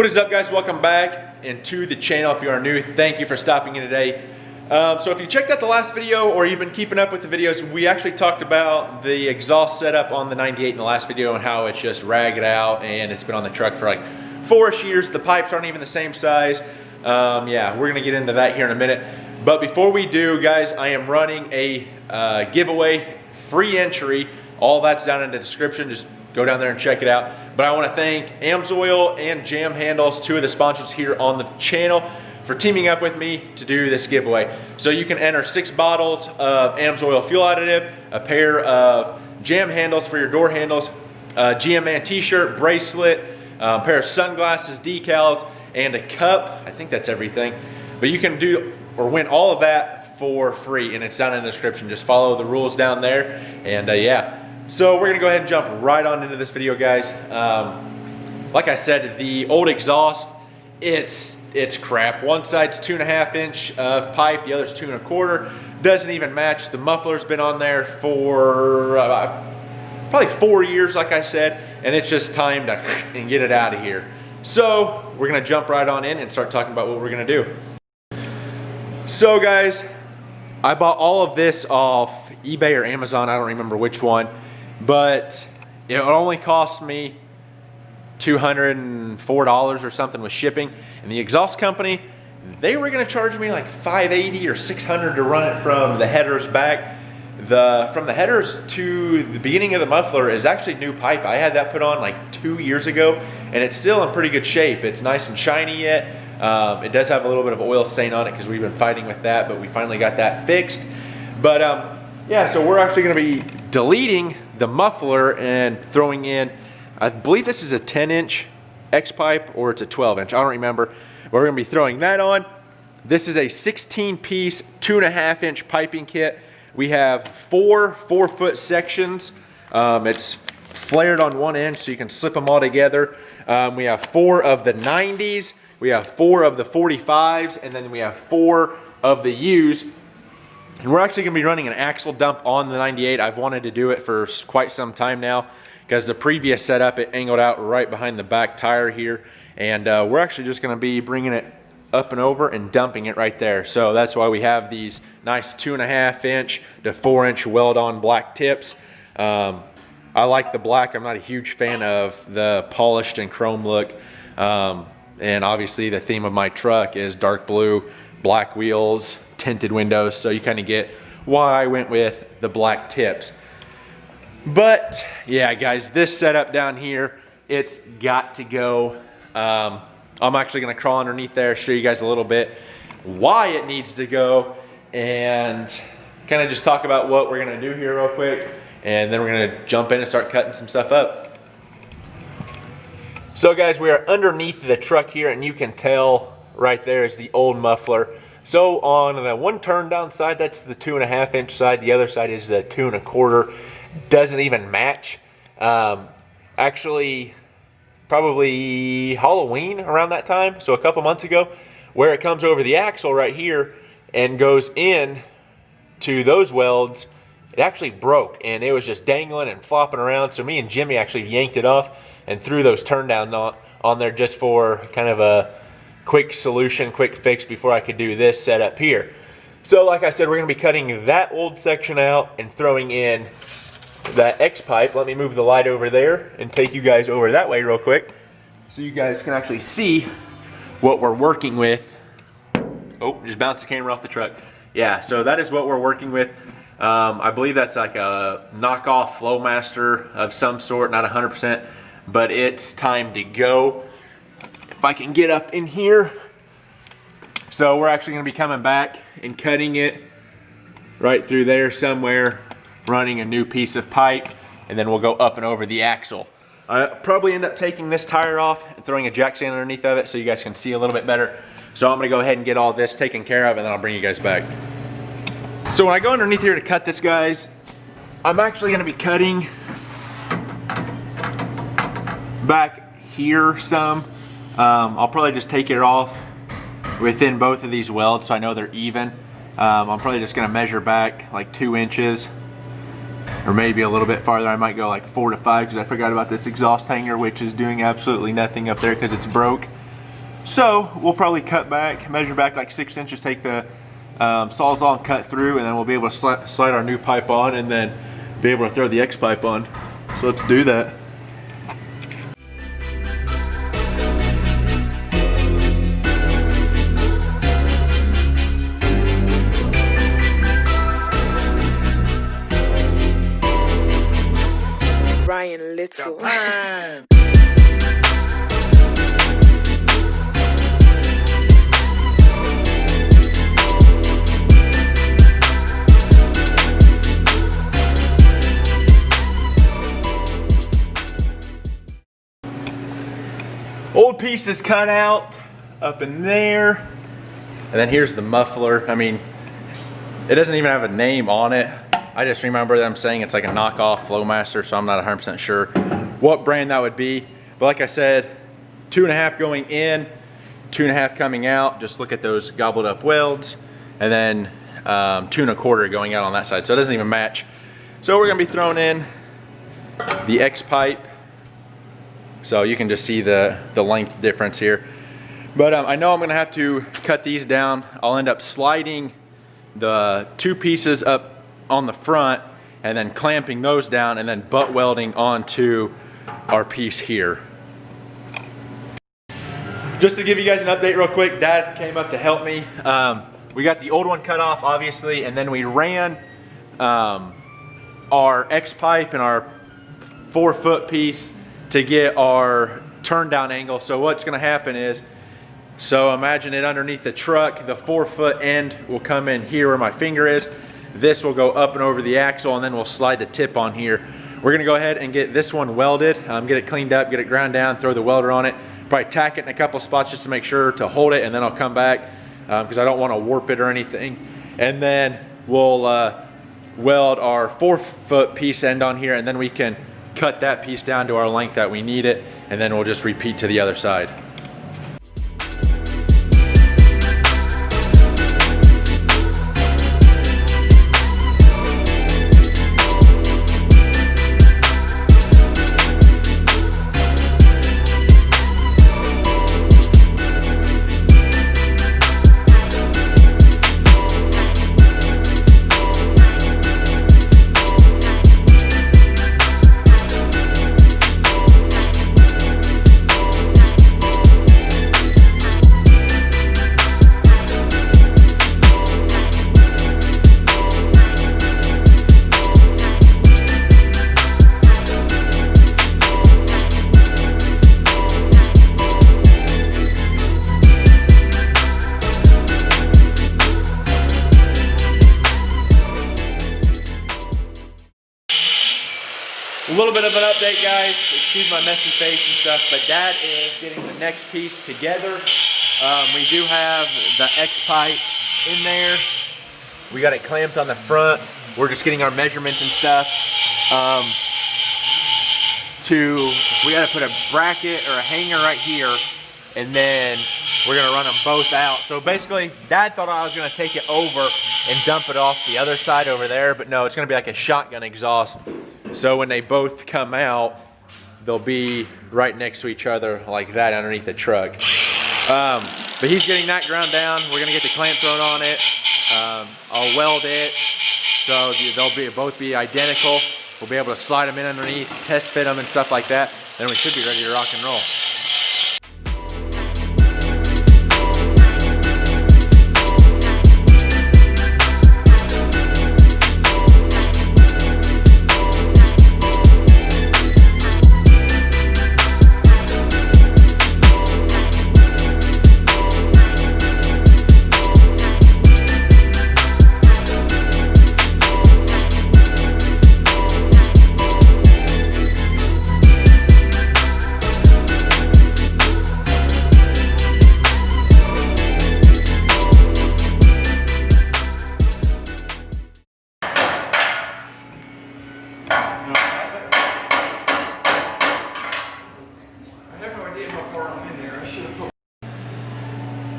What is up, guys? Welcome back into the channel. If you are new, thank you for stopping in today. So if you checked out the last video or you've been keeping up with the videos, we actually talked about the exhaust setup on the 98 in the last video and how it's just ragged out and it's been on the truck for like 4-ish years. The pipes aren't even the same size. Yeah, we're gonna get into that here in a minute. But before we do, guys, I am running a giveaway, free entry. All that's down in the description. Just go down there and check it out. But I want to thank AMSOIL and Jam Handles, two of the sponsors here on the channel, for teaming up with me to do this giveaway. So you can enter 6 bottles of AMSOIL fuel additive, a pair of Jam Handles for your door handles, a GM Man t-shirt, bracelet, a pair of sunglasses, decals, and a cup. I think that's everything. But you can do or win all of that for free, and it's down in the description. Just follow the rules down there, and yeah. So we're gonna go ahead and jump right on into this video, guys. Like I said, the old exhaust, it's crap. One side's 2.5 inch of pipe, the other's 2 1/4. Doesn't even match. The muffler's been on there for probably 4 years, like I said, and it's just time to and get it out of here. So we're gonna jump right on in and start talking about what we're gonna do. So guys, I bought all of this off eBay or Amazon, I don't remember which one, but it only cost me $204 or something with shipping. And the exhaust company, they were gonna charge me like $580 or $600 to run it from the headers back. From the headers to the beginning of the muffler is actually new pipe. I had that put on like 2 years ago, and it's still in pretty good shape. It's nice and shiny yet. It does have a little bit of oil stain on it because we've been fighting with that, but we finally got that fixed. But yeah, so we're actually gonna be deleting the muffler and throwing in, I believe this is a 10-inch X-pipe or it's a 12-inch, I don't remember. But we're gonna be throwing that on. This is a 16-piece, 2.5 inch piping kit. We have 4 4-foot sections. It's flared on one end so you can slip them all together. We have 4 of the 90s, we have 4 of the 45s, and then we have 4 of the U's. And we're actually gonna be running an axle dump on the 98. I've wanted to do it for quite some time now because the previous setup, it angled out right behind the back tire here. And we're actually just gonna be bringing it up and over and dumping it right there. So that's why we have these nice 2.5 inch to 4 inch weld-on black tips. I like the black. I'm not a huge fan of the polished and chrome look. And obviously the theme of my truck is dark blue, black wheels, tinted windows, so you kind of get why I went with the black tips. But yeah, guys, this setup down here, it's got to go. I'm actually gonna crawl underneath there, show you guys a little bit why it needs to go, and kind of just talk about what we're gonna do here real quick, and then we're gonna jump in and start cutting some stuff up. So guys, we are underneath the truck here, and you can tell right there is the old muffler. So on the one turn down side, that's the 2.5 inch side. The other side is the 2 1/4. Doesn't even match. Actually, probably Halloween around that time, so a couple months ago, where it comes over the axle right here and goes in to those welds, it actually broke and it was just dangling and flopping around. So me and Jimmy actually yanked it off and threw those turn down on there just for kind of a quick solution, quick fix before I could do this setup here. So like I said, we're gonna be cutting that old section out and throwing in the X-pipe. Let me move the light over there and take you guys over that way real quick so you guys can actually see what we're working with. Oh, just bounced the camera off the truck. Yeah, so that is what we're working with. I believe that's like a knockoff Flowmaster of some sort, not 100%, but it's time to go. If I can get up in here. So we're actually gonna be coming back and cutting it right through there somewhere, running a new piece of pipe, and then we'll go up and over the axle. I'll probably end up taking this tire off and throwing a jack stand underneath of it so you guys can see a little bit better. So I'm gonna go ahead and get all this taken care of, and then I'll bring you guys back. So when I go underneath here to cut this, guys, I'm actually gonna be cutting back here some. I'll probably just take it off within both of these welds so I know they're even. I'm probably just gonna measure back like 2 inches or maybe a little bit farther. I might go like 4 to 5 because I forgot about this exhaust hanger, which is doing absolutely nothing up there because it's broke. So we'll probably cut back, measure back like 6 inches, take the Sawzall and cut through, and then we'll be able to slide our new pipe on and then be able to throw the X pipe on. So let's do that. Ryan Little. Old piece is cut out up in there. And then here's the muffler. I mean, it doesn't even have a name on it. I just remember them saying it's like a knockoff Flowmaster, so I'm not 100% sure what brand that would be. But like I said, 2.5 going in, 2.5 coming out. Just look at those gobbled up welds. And then 2.25 going out on that side. So it doesn't even match. So we're gonna be throwing in the X pipe. So you can just see the length difference here. But I know I'm gonna have to cut these down. I'll end up sliding the 2 pieces up on the front and then clamping those down and then butt welding onto our piece here. Just to give you guys an update real quick, Dad came up to help me. We got the old one cut off, obviously, and then we ran our X pipe and our 4-foot piece to get our turn down angle. So what's gonna happen is, so imagine it underneath the truck, the 4-foot end will come in here where my finger is. This will go up and over the axle, and then we'll slide the tip on here. We're gonna go ahead and get this one welded, get it cleaned up, get it ground down, throw the welder on it, probably tack it in a couple spots just to make sure to hold it, and then I'll come back because I don't wanna warp it or anything. And then we'll weld our 4-foot piece end on here, and then we can cut that piece down to our length that we need it, and then we'll just repeat to the other side. A little bit of an update, guys. Excuse my messy face and stuff, but Dad is getting the next piece together. We do have the X pipe in there. We got it clamped on the front. We're just getting our measurements and stuff. We got to put a bracket or a hanger right here, and then we're gonna run them both out. So basically, Dad thought I was gonna take it over and dump it off the other side over there, but no, it's gonna be like a shotgun exhaust. So when they both come out, they'll be right next to each other like that underneath the truck. But he's getting that ground down. We're gonna get the clamp thrown on it. I'll weld it, so they'll both be identical. We'll be able to slide them in underneath, test fit them and stuff like that. Then we should be ready to rock and roll.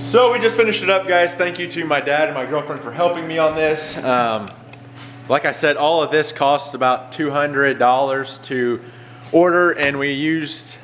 So we just finished it up, guys. Thank you to my dad and my girlfriend for helping me on this. Like I said, all of this costs about $200 to order, and we used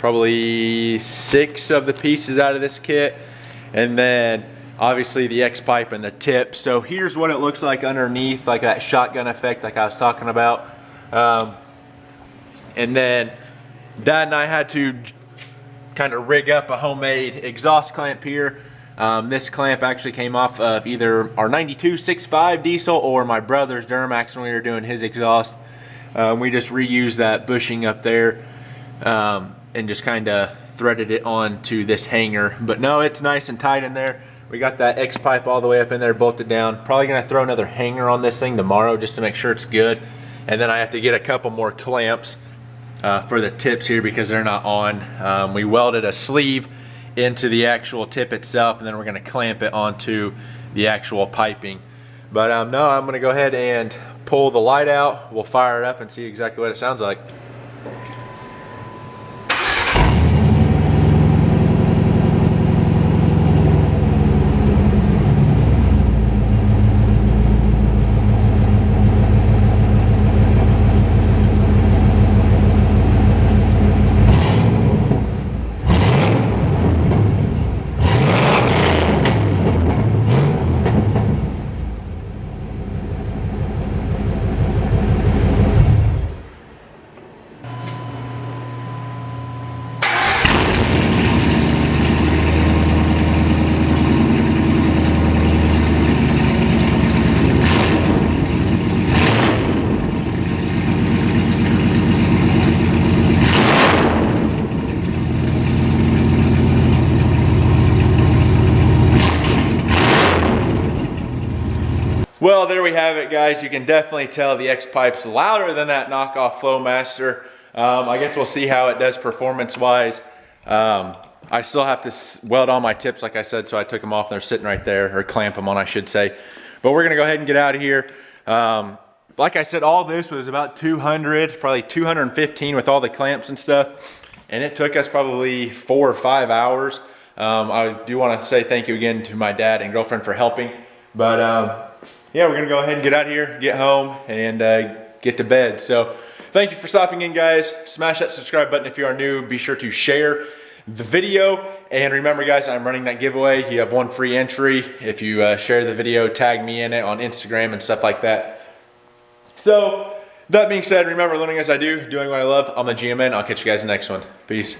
probably 6 of the pieces out of this kit. And then obviously the X pipe and the tip. So here's what it looks like underneath, like that shotgun effect like I was talking about. And then Dad and I had to kind of rig up a homemade exhaust clamp here. This clamp actually came off of either our 92.65 diesel or my brother's dynomax when we were doing his exhaust. We just reused that bushing up there and just kind of threaded it onto this hanger. But no, it's nice and tight in there. We got that X pipe all the way up in there bolted down. Probably gonna throw another hanger on this thing tomorrow just to make sure it's good. And then I have to get a couple more clamps for the tips here because they're not on. We welded a sleeve into the actual tip itself, and then we're gonna clamp it onto the actual piping. But no, I'm gonna go ahead and pull the light out. We'll fire it up and see exactly what it sounds like. Well, there we have it, guys. You can definitely tell the X pipe's louder than that knockoff Flowmaster. I guess we'll see how it does performance-wise. I still have to weld on my tips, like I said, so I took them off. They're sitting right there, or clamp them on, I should say. But we're gonna go ahead and get out of here. Like I said, all this was about 200, probably 215 with all the clamps and stuff. And it took us probably 4 or 5 hours. I do want to say thank you again to my dad and girlfriend for helping. But yeah, we're gonna go ahead and get out of here, get home, and get to bed. So thank you for stopping in, guys. Smash that subscribe button if you are new. Be sure to share the video. And remember, guys, I'm running that giveaway. You have 1 free entry if you share the video, tag me in it on Instagram and stuff like that. So that being said, remember, learning as I do, doing what I love. I'm the GMN. I'll catch you guys in the next one. Peace.